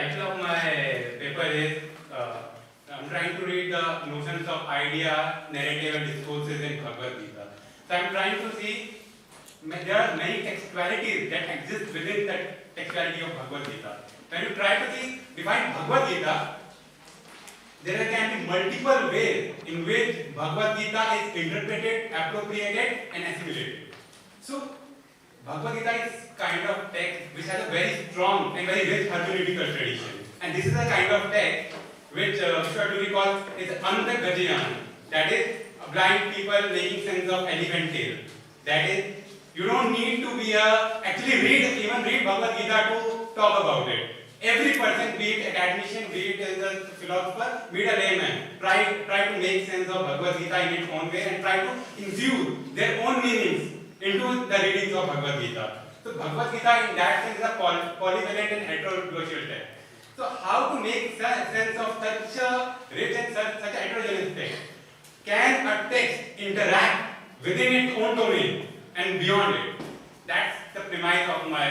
title of my paper is I'm trying to read the notions of idea, narrative and discourses in Bhagavad Gita. So I'm trying to see there are many textualities that exist within the textuality of Bhagavad Gita. When you try to define Bhagavad Gita, there can be multiple ways in which Bhagavad Gita is interpreted, appropriated and assimilated. So Bhagavad Gita is kind of text which has a very strong and very rich hermeneutical tradition. And this is a kind of text which Shwaduri calls is Anta Gajayan. That is blind people making sense of elephant tail. That is, you don't need to be actually read Bhagavad Gita to talk about it. Every person, be it academician, be it a philosopher, be it a layman, try to make sense of Bhagavad Gita in its own way and try to infuse their own meanings into the readings of Bhagavad Gita. So Bhagavad Gita in that sense is a polyvalent and heterodoxial text. So how to make sense of such a rich and such a heterogeneous text? Can a text interact within its own domain and beyond it? That's the premise of my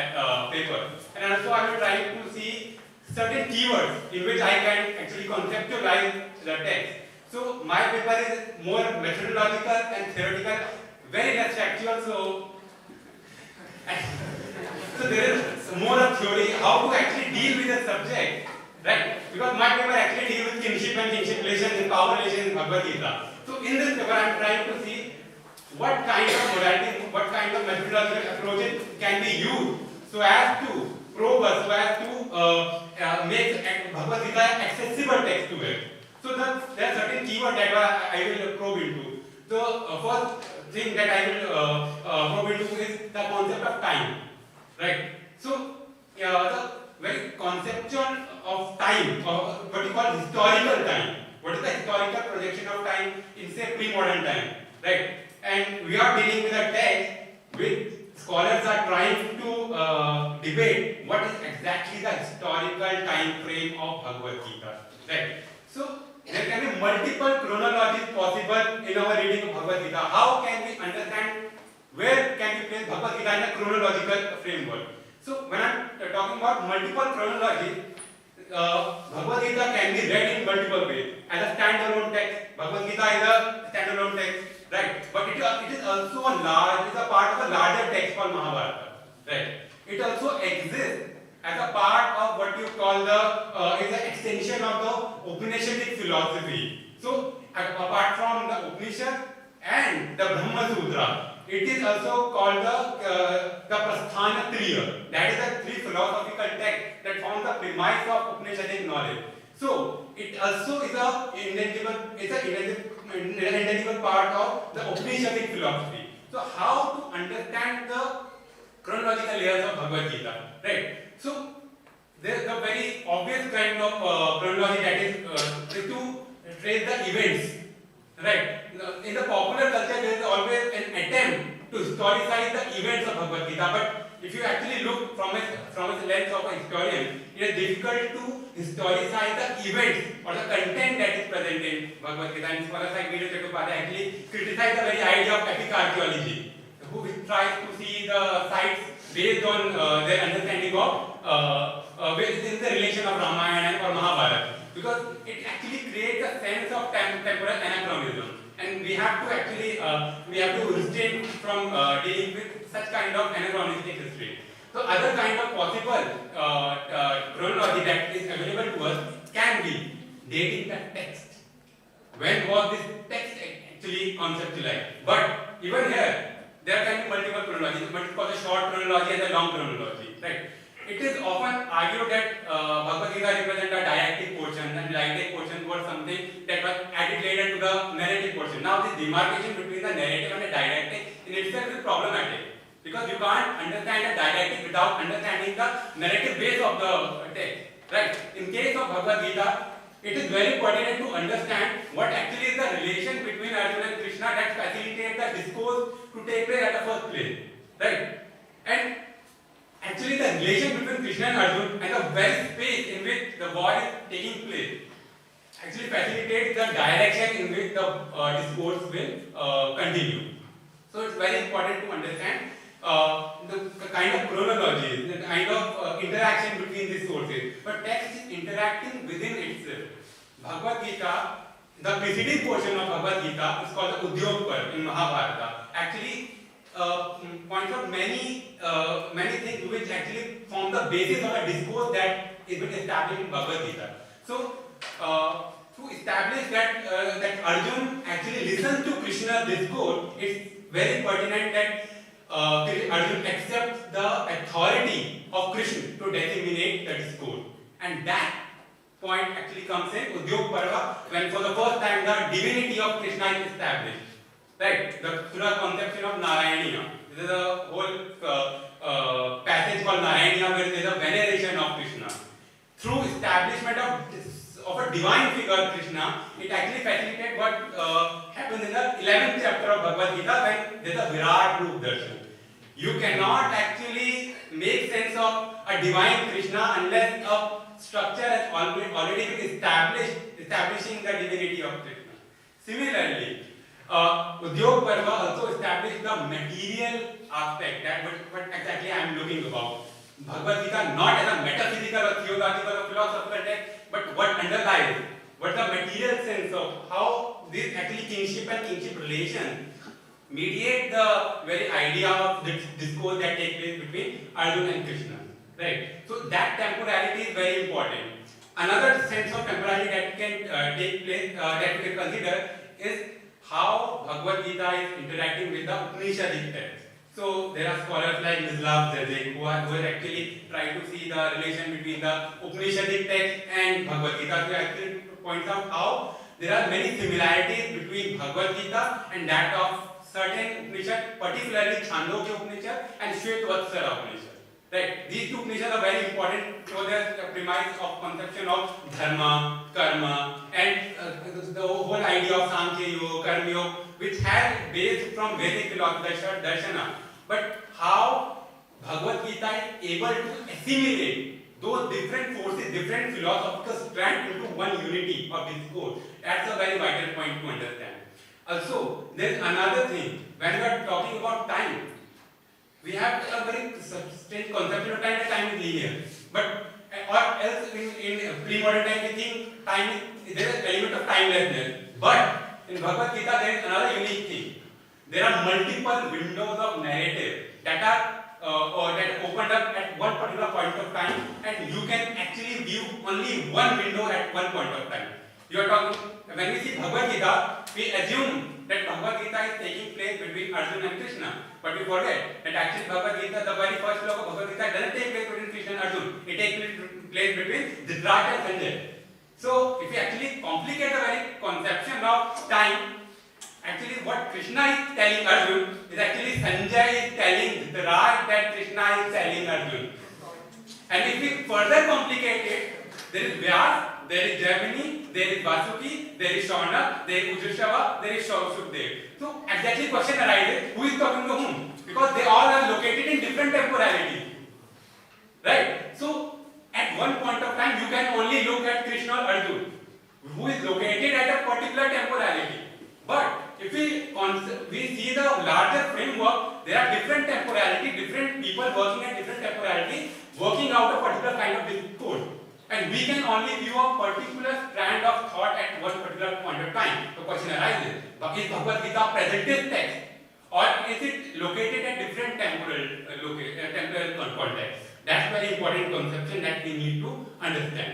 paper. And also I will try to see certain keywords in which I can actually conceptualize the text. So my paper is more methodological and theoretical, very less factual. So there is more of theory, how to actually deal with the subject, right? Because my paper actually deals with kinship and kinship relations and power relations in Bhagavad Gita. So in this paper I am trying to see what kind of modality, what kind of methodological approaches can be used so as to probe us, so as to make Bhagavad Gita accessible text to it. So there are certain keywords that I will probe into. So first thing that I will probe into is the concept of time, right? So the very conception of time, or what we call historical time. What is the historical projection of time in say pre-modern time, right? And we are dealing with a text which scholars are trying to debate what is exactly the historical time frame of Bhagavad Gita, right? So there can be multiple chronologies possible in our reading of Bhagavad Gita. How can we understand where can we place Bhagavad Gita in a chronological framework? So when I am talking about multiple chronologies, Bhagavad Gita can be read in multiple ways. As a standalone text, Bhagavad Gita is a standalone text, right? But it is also a part of a larger text called Mahabharata, right? It also exists as a part of what you call is an extension of the Upanishadic philosophy. So apart from the Upanishad and the Brahma Sutra, it is also called the Prasthana Triya. That is the three philosophical texts that form the premise of Upanishadic knowledge. So it also is an intangible part of the Upanishadic philosophy. So how to understand the chronological layers of Bhagavad Gita, right? So there is a very obvious kind of chronology that is to trace the events, right? In the popular culture, there is always an attempt to historicize the events of Bhagavad Gita, but if you actually look from a lens of a historian, it is difficult to historicize the events or the content that is present in Bhagavad Gita. And scholars like Veera Chattopadhyay actually criticize the very idea of epic archaeology, who tries to see the sites based on their understanding of within the relation of Ramayana or Mahabharata, because it actually creates a sense of temporal anachronism. And we have to restrain from dealing with such kind of anachronistic history. So other kind of possible chronology that is available to us can be dating the text. When was this text actually conceptualized? But even here, there can be multiple chronologies, but it's called the short chronology and the long chronology, right? It is often argued that Bhagavad Gita represents a didactic portion, and didactic portion was something that was added later to the narrative portion. Now, this demarcation between the narrative and the didactic in itself is problematic, because you can't understand the didactic without understanding the narrative base of the text, right? In case of Bhagavad Gita, it is very pertinent to understand what actually is the relation between Arjuna and Krishna that facilitates the discourse to take place at the first place, right? And actually the relation between Krishna and Arjuna and the very space in which the war is taking place actually facilitates the direction in which the discourse will continue. So it's very important to understand the kind of chronology, the kind of interaction between these sources. But text interacting within itself. Bhagavad Gita, the preceding portion of Bhagavad Gita is called the Udyog Parv in Mahabharata. Actually, points out many things which actually form the basis of a discourse that is been established in Bhagavad Gita. So, to establish that Arjun actually listens to Krishna's discourse, it's very pertinent that Arjun accepts the authority of Krishna to disseminate the discourse, and that point actually comes in Udyog Parva, when for the first time the divinity of Krishna is established. Right? Through the conception of Narayaniya. This is a whole passage called Narayaniya where there is a veneration of Krishna. Through establishment of a divine figure Krishna, it actually facilitates what happens in the 11th chapter of Bhagavad Gita when there is a Virat Roop Darshan. You cannot actually make sense of a divine Krishna unless a structure has already been established, establishing the divinity of Krishna. Similarly, Udyog Parva also established the material aspect, that what exactly I am looking about. Bhagavad Gita not as a metaphysical or theological or philosophical text, but what underlies, what the material sense of how this actually kinship and kinship relation mediate the very idea of this discourse that takes place between Arjuna and Krishna. Right? So that temporality is very important. Another sense of temporality that can take place, that we can consider, is how Bhagavad Gita is interacting with the Upanishadic text. So there are scholars like Mislav Zedek who are actually trying to see the relation between the Upanishadic text and Bhagavad Gita. So actually points out how there are many similarities between Bhagavad Gita and that of certain Upanishad, particularly Chandogya Upanishad and Shvetavatsara Upanishad. Right? These two Upanishads are very important for the premise of conception of dharma, karma, and the whole idea of Sankhya Yoga, Karma Yoga, which has based from Vedic philosophy, Darshana. But how Bhagavad Gita is able to assimilate those different forces, different philosophical strands into one unity of discourse, that's a very vital point to understand. Also, there is another thing. When we are talking about time, we have a very strange conception of time. That time is linear, but or else in pre-modern time we think time is, there is an element of timelessness. But in Bhagavad Gita there is another unique thing. There are multiple windows of narrative that are that opened up at one particular point of time, and you can actually view only one window at one point of time. You are talking, when we see Bhagavad Gita, we assume that Bhagavad Gita is taking place between Arjuna and Krishna. But we forget that actually Bhagavad Gita, the very first sloka of Bhagavad Gita doesn't take place between Krishna and Arjuna. It takes place between Dhritarashtra and Sanjay. So, if we actually complicate the very conception of time, actually what Krishna is telling Arjuna is actually Sanjay is telling Dhritarashtra that Krishna is telling Arjuna. And if we further complicate it, there is Vyas, there is Jaimini, there is Vasuki, there is Shaunak, there is Ujjashava, there is Shukdev. So exactly question arises, who is talking to whom? Because they all are located in different temporality. Right? So at one point of time you can only look at Krishna or Arjuna, who is located at a particular temporality. But if we see the larger framework, there are different temporality, different people working at different temporality, working out a particular kind of discourse. And we can only view a particular strand of thought at one particular point of time. The question arises, is Bhagavad Gita present this text, or is it located at different temporal context? That's a very important conception that we need to understand.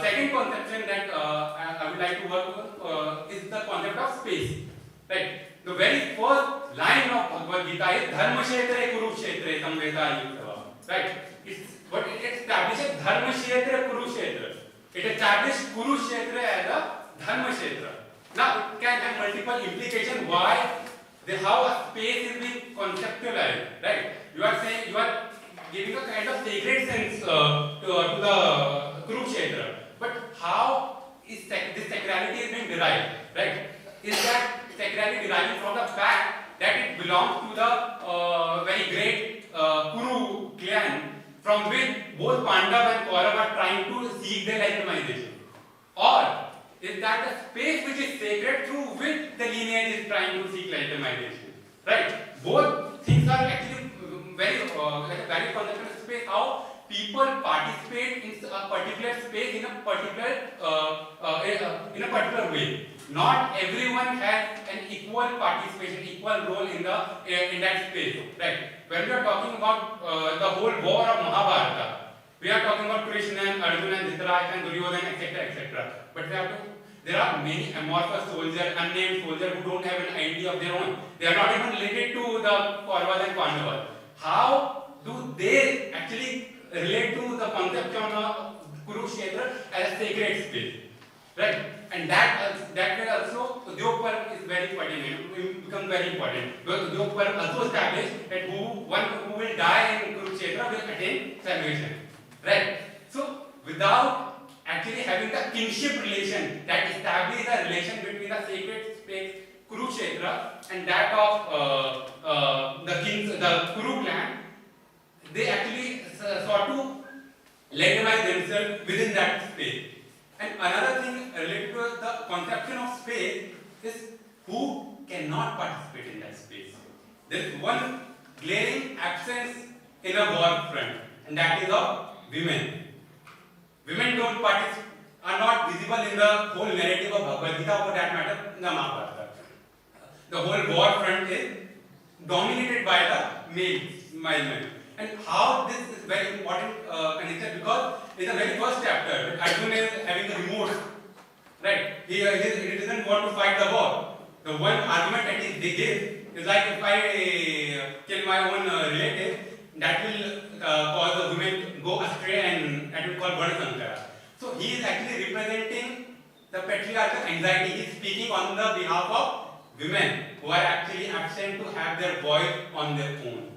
Second conception that I would like to work on is the concept of space. Right? The very first line of Bhagavad Gita is Dharmashetre Kurukshetre Samveda Yuktava. Right? But it establishes Dharmashetra Kurukshetra. It establishes Kurukshetra as a Dharmashetra. Now it can have multiple implications why how a space is being conceptualized. Right? You are saying you are giving a kind of sacred sense to the Kurukshetra. But how is this sacrality is being derived? Right? Is that sacrality deriving from the fact that it belongs to the very great Kuru clan, from which both Pandava and Kaurava are trying to seek their legitimization? Or is that the space which is sacred through which the lineage is trying to seek legitimization? Right? Both things are actually very conceptual space. How people participate in a particular space in a particular way. Not everyone has an equal participation, equal role in that space. Right? When we are talking about the whole war of Mahabharata, we are talking about Krishna, Arjuna, Dhritarashtra, Duryodhana, etc., etc. But there are many amorphous soldiers, unnamed soldiers who don't have an idea of their own. They are not even related to the Kauravas and Pandavas. How do they actually relate to the conception of Kurukshetra as a sacred space? Right? And that way also Udyogparva is very important. It becomes very important. Because Udyogparva also established that one who will die in Kurukshetra will attain salvation. Right? So without actually having the kinship relation that establishes the relation between the sacred space Kurukshetra and that of the Kuru clan, they actually sought to legitimize themselves within that space. And another thing related to the conception of space is who cannot participate in that space. There is one glaring absence in a war front, and that is of women. Women are not visible in the whole narrative of Bhagavad Gita, for that matter, in the Mahabharata. The whole war front is dominated by the male men. And how this is very important connection, because in the very first chapter, Arjuna is having remorse, right? He doesn't want to fight the war. The one argument that they give is like, if I kill my own relative, that will cause the women to go astray, and that will cause Varna Sankara. So he is actually representing the patriarchal anxiety. He is speaking on the behalf of women who are actually absent to have their voice on their own,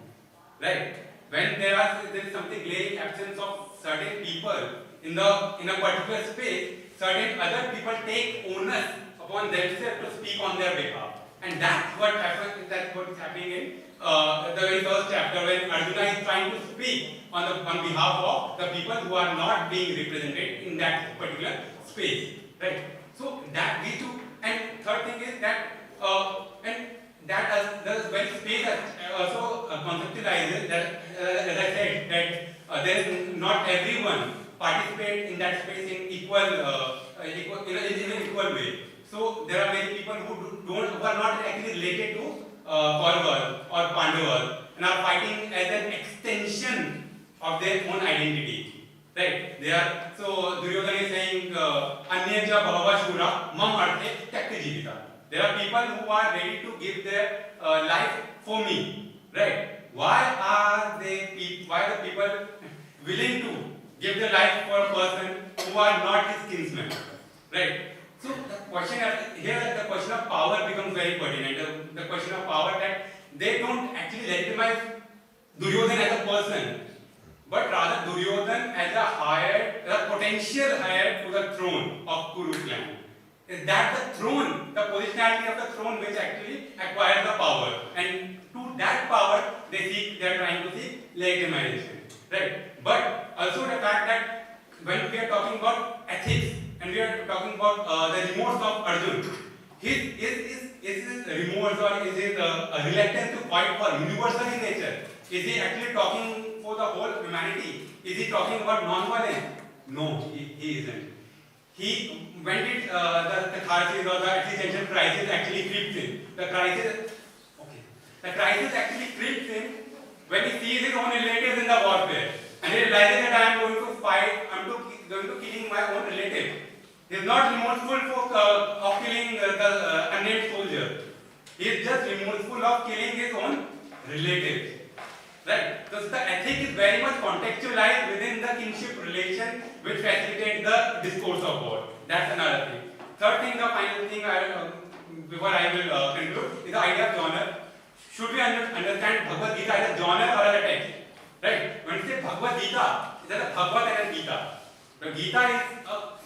right? When there is something glaring absence of certain people in a particular space, certain other people take onus upon themselves to speak on their behalf, and that's what happens. That's what is happening in the very first chapter, when Arjuna is trying to speak on behalf of the people who are not being represented in that particular space, right? So that these two, and third thing is that the very space also conceptualizes that, as I said, that there is not everyone participate in that space in equal in an equal way. So there are many people who are not actually related to Kauravas or Pandavas and are fighting as an extension of their own identity. Right? They are, so Duryodhana is saying Anyaja Bhava Shura Mam Arte Tyakti Jivita. There are people who are ready to give their life for me. Right? Why are the people willing to give their life for a person who are not his kinsmen? Right? So the question here, the question of power becomes very pertinent. The question of power, that they don't actually legitimize Duryodhana as a person, but rather Duryodhana as a potential heir to the throne of Kuru clan. Is that the throne, the positionality of the throne, which actually acquires the power, and to that power they are trying to seek legitimization, right? But also the fact that when we are talking about ethics and we are talking about the remorse of Arjuna, is his remorse or is his reluctance to fight for universal in nature? Is he actually talking for the whole humanity? Is he talking about non-violence? No, he isn't. When did the catharsis or the existential crisis actually creeps in? The crisis actually creeps in when he sees his own relatives in the warfare, and he realizes that I am going to fight, going to killing my own relative. He is not remorseful of killing the unnamed soldier. He is just remorseful of killing his own relatives. Right? So the ethic is very much contextualized within the kinship relation which facilitates the discourse of war. That's another thing. Third thing, the final thing before I will conclude, is the idea of genre. Should we understand Bhagavad Gita as a genre or as a text? Right? When we say Bhagavad Gita, it is a Bhagavad and a Gita. The Gita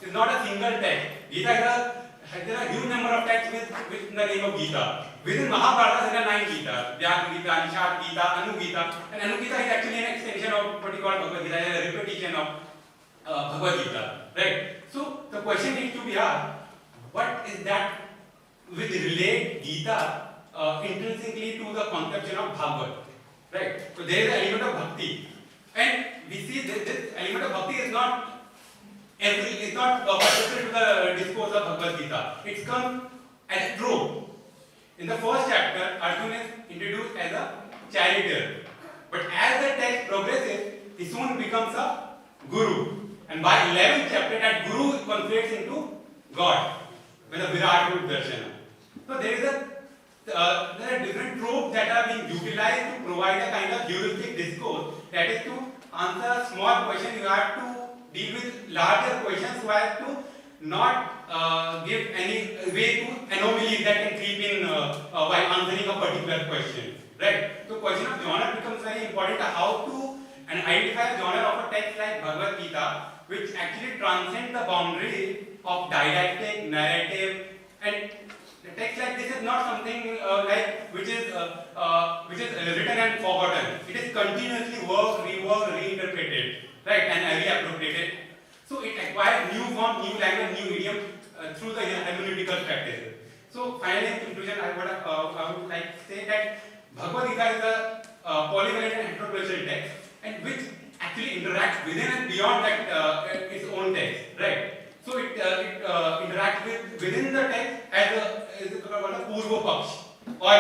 is not a single text. Gita there are a huge number of texts with the name of Gita. Within Mahabharata, there are 9 Gita. Vyasa Gita, Nishad Gita, Anu Gita. And Anu Gita is actually an extension of what we call Bhagavad Gita, a repetition of Bhagavad Gita. Right? So the question needs to be asked, what is that which relate Gita intrinsically to the conception of Bhagavad? Right? So there is an element of bhakti. And we see see this element of bhakti is not particular to the discourse of Bhagavad Gita. It's come as a trope. In the first chapter, Arjuna is introduced as a charioteer. But as the text progresses, he soon becomes a guru. And by 11th chapter, that guru conflates into God with a Virat Rup Darshana. So there are different tropes that are being utilized to provide a kind of heuristic discourse. That is, to answer a small question, you have to deal with larger questions so as to not give any way to anomalies that can creep in while answering a particular question. Right? So question of genre becomes very important. How to identify a genre of a text like Bhagavad Gita, which actually transcends the boundary of didactic, narrative, and a text like this is not something which is written and forgotten. It is continuously worked, reworked, reinterpreted, right, and reappropriated. So it acquires new form, new language, new idiom through the hermeneutical practices. So finally, in conclusion, I would like to say that Bhagavad Gita is a polyvalent and heterodox text, and which actually interacts within and beyond that its own text, right? So it interacts within the text as a Purva Paksh, or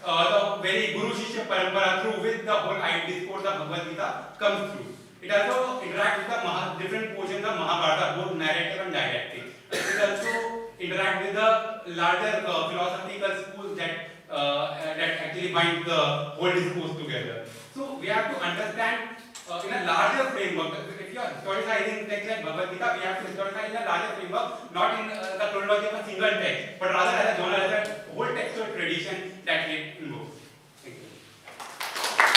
the very Guru Shishya Parampara, through which the whole discourse of Bhagavad Gita comes through. It also interacts with the different portions of Mahabharata, both narrative and didactic. It also interacts with the larger philosophical schools that actually bind the whole discourse together. So we have to understand in a larger framework. If you are historicizing text like Bhagavad Gita, we have to historicize in a larger framework, not in the chronology of a single text, but rather as a genre, as a whole textual tradition that it involves.